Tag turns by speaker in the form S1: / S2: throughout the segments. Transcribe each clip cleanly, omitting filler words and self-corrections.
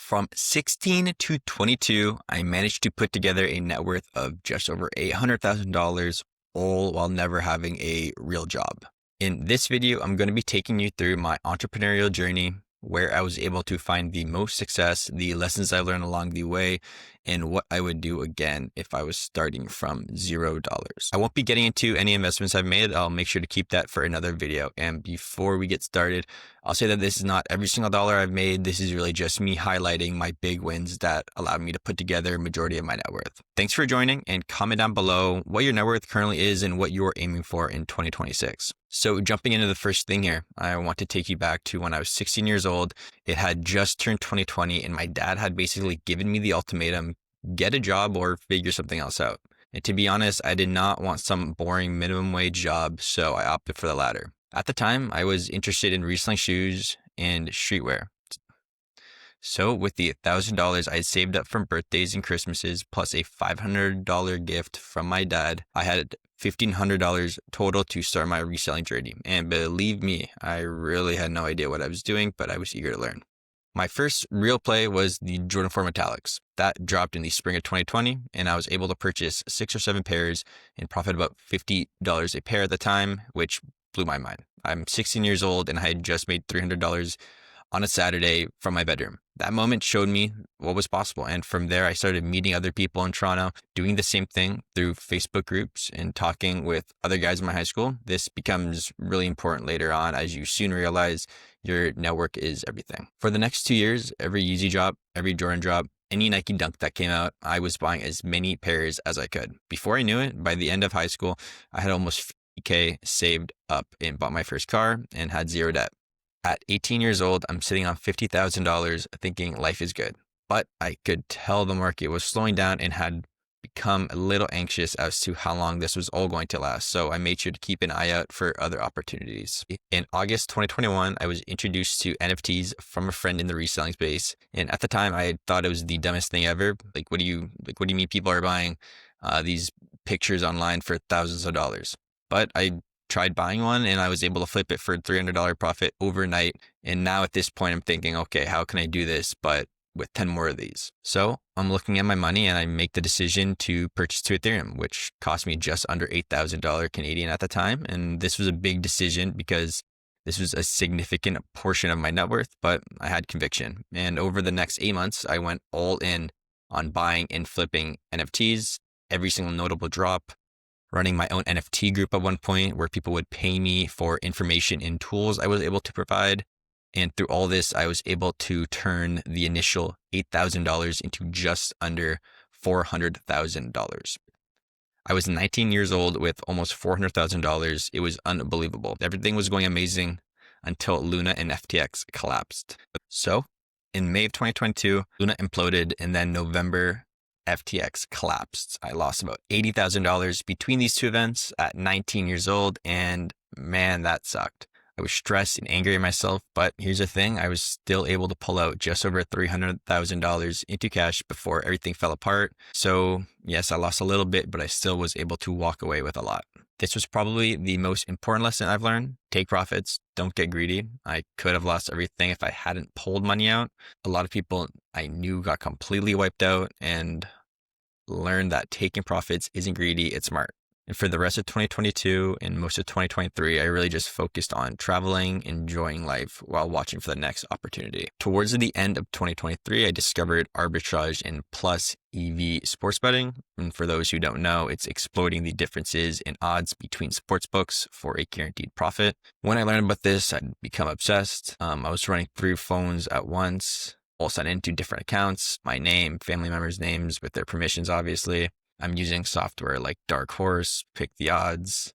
S1: From 16 to 22, I managed to put together a net worth of just over $800,000, all while never having a real job. In this video, I'm going to be taking you through my entrepreneurial journey, where I was able to find the most success, the lessons I learned along the way, and what I would do again if I was starting from $0. I won't be getting into any investments I've made. I'll make sure to keep that for another video. And before we get started, I'll say that this is not every single dollar I've made. This is really just me highlighting my big wins that allowed me to put together a majority of my net worth. Thanks for joining, and comment down below what your net worth currently is and what you're aiming for in 2026. So jumping into the first thing here, I want to take you back to when I was 16 years old. It had just turned 2020, and my dad had basically given me the ultimatum: get a job or figure something else out. And to be honest, I did not want some boring minimum wage job, so I opted for the latter. At the time, I was interested in reselling shoes and streetwear. So with the $1,000 I had saved up from birthdays and Christmases, plus a $500 gift from my dad, I had $1,500 total to start my reselling journey. And believe me, I really had no idea what I was doing, but I was eager to learn. My first real play was the Jordan 4 Metallics. That dropped in the spring of 2020, and I was able to purchase 6 or 7 pairs and profit about $50 a pair at the time, which blew my mind. I'm 16 years old, and I had just made $300 on a Saturday from my bedroom. That moment showed me what was possible. And from there, I started meeting other people in Toronto, doing the same thing through Facebook groups and talking with other guys in my high school. This becomes really important later on, as you soon realize your network is everything. For the next 2 years, every Yeezy drop, every Jordan drop, any Nike Dunk that came out, I was buying as many pairs as I could. Before I knew it, by the end of high school, I had almost $50K saved up and bought my first car and had zero debt. At 18 years old, I'm sitting on $50,000 thinking life is good. But I could tell the market was slowing down and had become a little anxious as to how long this was all going to last. So I made sure to keep an eye out for other opportunities. In August 2021, I was introduced to NFTs from a friend in the reselling space. And at the time, I thought it was the dumbest thing ever. What do you mean people are buying these pictures online for thousands of dollars? But I tried buying one, and I was able to flip it for a $300 profit overnight. And now at this point, I'm thinking, okay, how can I do this, but with 10 more of these? So I'm looking at my money, and I make the decision to purchase 2 Ethereum, which cost me just under $8,000 Canadian at the time. And this was a big decision because this was a significant portion of my net worth, but I had conviction. And over the next 8 months, I went all in on buying and flipping NFTs, every single notable drop, running my own NFT group at one point where people would pay me for information and tools I was able to provide. And through all this, I was able to turn the initial $8,000 into just under $400,000. I was 19 years old with almost $400,000. It was unbelievable. Everything was going amazing until Luna and FTX collapsed. So in May of 2022, Luna imploded, and then November, FTX collapsed. I lost about $80,000 between these two events at 19 years old, and man, that sucked. I was stressed and angry at myself, but here's the thing, I was still able to pull out just over $300,000 into cash before everything fell apart. So yes, I lost a little bit, but I still was able to walk away with a lot. This was probably the most important lesson I've learned. Take profits, don't get greedy. I could have lost everything if I hadn't pulled money out. A lot of people I knew got completely wiped out, and learned that taking profits isn't greedy, it's smart. And for the rest of 2022 and most of 2023, I really just focused on traveling, enjoying life while watching for the next opportunity. Towards the end of 2023, I discovered arbitrage and plus EV sports betting. And for those who don't know, it's exploiting the differences in odds between sports books for a guaranteed profit. When I learned about this, I'd become obsessed. I was running 3 phones at once, all signed into different accounts, my name, family members' names with their permissions, obviously. I'm using software like Dark Horse, Pick the Odds,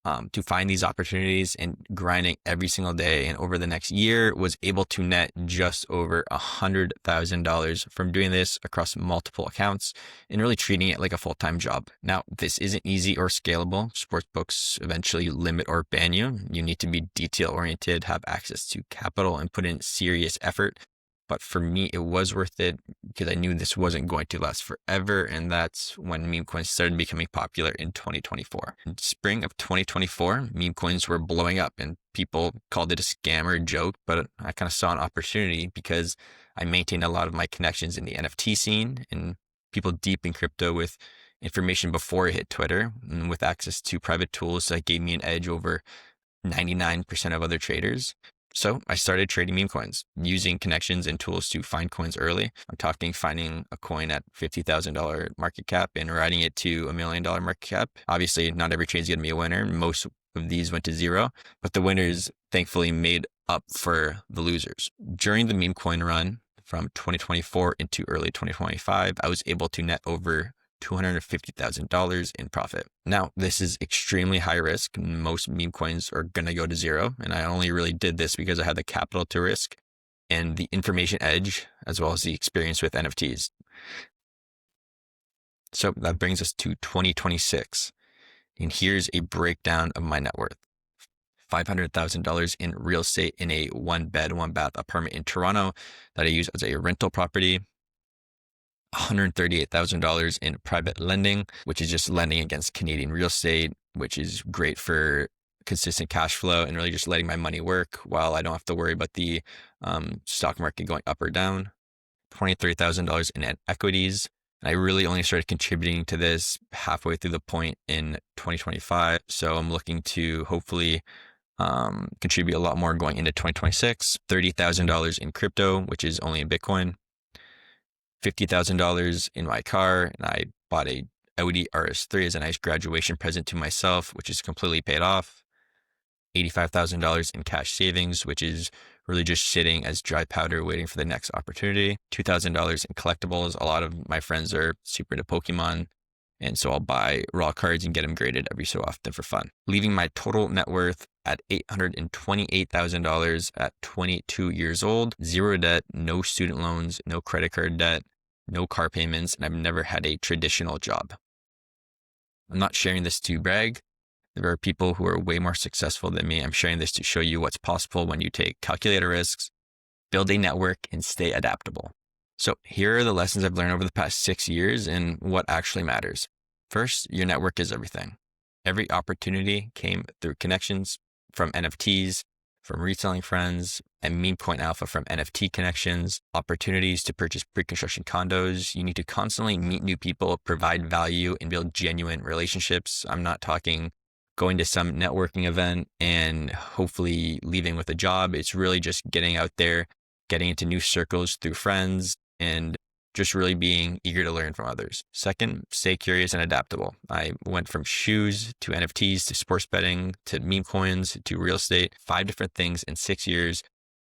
S1: to find these opportunities, and grinding every single day. And over the next year, was able to net just over $100,000 from doing this across multiple accounts and really treating it like a full-time job. Now, this isn't easy or scalable. Sportsbooks eventually limit or ban you. You need to be detail-oriented, have access to capital, and put in serious effort. But for me, it was worth it because I knew this wasn't going to last forever. And that's when meme coins started becoming popular in 2024. In spring of 2024, meme coins were blowing up and people called it a scam or a joke. But I kind of saw an opportunity because I maintained a lot of my connections in the NFT scene and people deep in crypto with information before it hit Twitter, and with access to private tools that gave me an edge over 99% of other traders. So I started trading meme coins using connections and tools to find coins early. I'm talking finding a coin at $50,000 market cap and riding it to $1 million market cap. Obviously, not every trade is going to be a winner. Most of these went to zero, but the winners thankfully made up for the losers. During the meme coin run from 2024 into early 2025, I was able to net over $250,000 in profit. Now, this is extremely high risk. Most meme coins are going to go to zero. And I only really did this because I had the capital to risk and the information edge, as well as the experience with NFTs. So that brings us to 2026. And here's a breakdown of my net worth. $500,000 in real estate in a 1-bed, 1-bath apartment in Toronto that I use as a rental property. $138,000 in private lending, which is just lending against Canadian real estate, which is great for consistent cash flow and really just letting my money work while I don't have to worry about the stock market going up or down. $23,000 in equities. And I really only started contributing to this halfway through the point in 2025. So I'm looking to hopefully contribute a lot more going into 2026. $30,000 in crypto, which is only in Bitcoin. $50,000 in my car, and I bought a Audi RS3 as a nice graduation present to myself, which is completely paid off. $85,000 in cash savings, which is really just sitting as dry powder waiting for the next opportunity. $2,000 in collectibles. A lot of my friends are super into Pokemon, and so I'll buy raw cards and get them graded every so often for fun. Leaving my total net worth at $828,000 at 22 years old, zero debt, no student loans, no credit card debt, no car payments, and I've never had a traditional job. I'm not sharing this to brag. There are people who are way more successful than me. I'm sharing this to show you what's possible when you take calculated risks, build a network, and stay adaptable. So here are the lessons I've learned over the past 6 years and what actually matters. First, your network is everything. Every opportunity came through connections from NFTs, from reselling friends, and meme coin alpha from NFT connections, opportunities to purchase pre-construction condos. You need to constantly meet new people, provide value, and build genuine relationships. I'm not talking going to some networking event and hopefully leaving with a job. It's really just getting out there, getting into new circles through friends, and just really being eager to learn from others. Second, stay curious and adaptable. I went from shoes to NFTs to sports betting to meme coins to real estate, 5 different things in 6 years.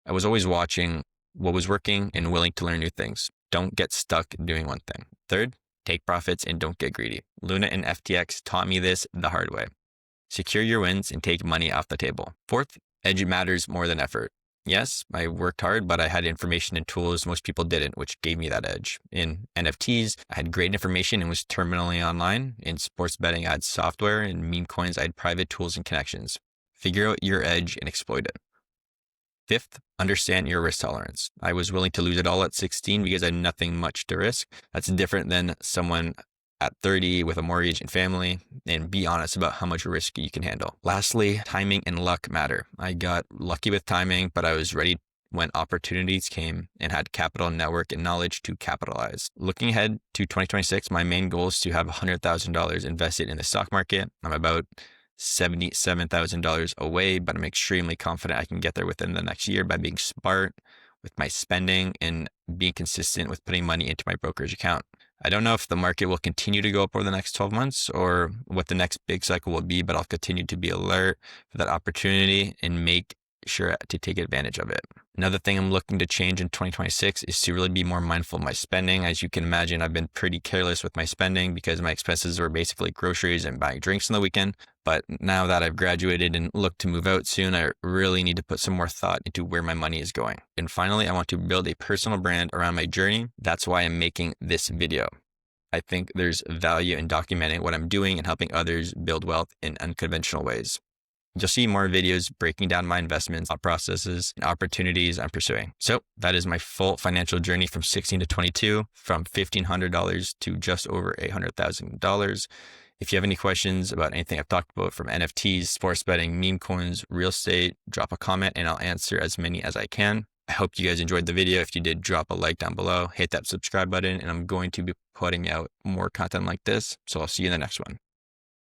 S1: I was always watching what was working and willing to learn new things. Don't get stuck doing one thing. Third, take profits and don't get greedy. Luna and FTX taught me this the hard way. Secure your wins and take money off the table. Fourth, edge matters more than effort. Yes, I worked hard, but I had information and tools most people didn't, which gave me that edge. In NFTs, I had great information and was terminally online. In sports betting, I had software. In meme coins, I had private tools and connections. Figure out your edge and exploit it. Fifth, understand your risk tolerance. I was willing to lose it all at 16 because I had nothing much to risk. That's different than someone at 30 with a mortgage and family, and be honest about how much risk you can handle. Lastly, timing and luck matter. I got lucky with timing, but I was ready when opportunities came and had capital, network, and knowledge to capitalize. Looking ahead to 2026, my main goal is to have $100,000 invested in the stock market. I'm about $77,000 away, but I'm extremely confident I can get there within the next year by being smart with my spending and being consistent with putting money into my brokerage account. I don't know if the market will continue to go up over the next 12 months or what the next big cycle will be, but I'll continue to be alert for that opportunity and make sure to take advantage of it. Another thing I'm looking to change in 2026 is to really be more mindful of my spending. As you can imagine, I've been pretty careless with my spending because my expenses were basically groceries and buying drinks on the weekend. But now that I've graduated and look to move out soon, I really need to put some more thought into where my money is going. And finally, I want to build a personal brand around my journey. That's why I'm making this video. I think there's value in documenting what I'm doing and helping others build wealth in unconventional ways. You'll see more videos breaking down my investments, thought processes, and opportunities I'm pursuing. So that is my full financial journey from 16 to 22, from $1,500 to just over $800,000. If you have any questions about anything I've talked about, from NFTs, sports betting, meme coins, real estate, drop a comment and I'll answer as many as I can. I hope you guys enjoyed the video. If you did, drop a like down below, hit that subscribe button, and I'm going to be putting out more content like this. So I'll see you in the next one.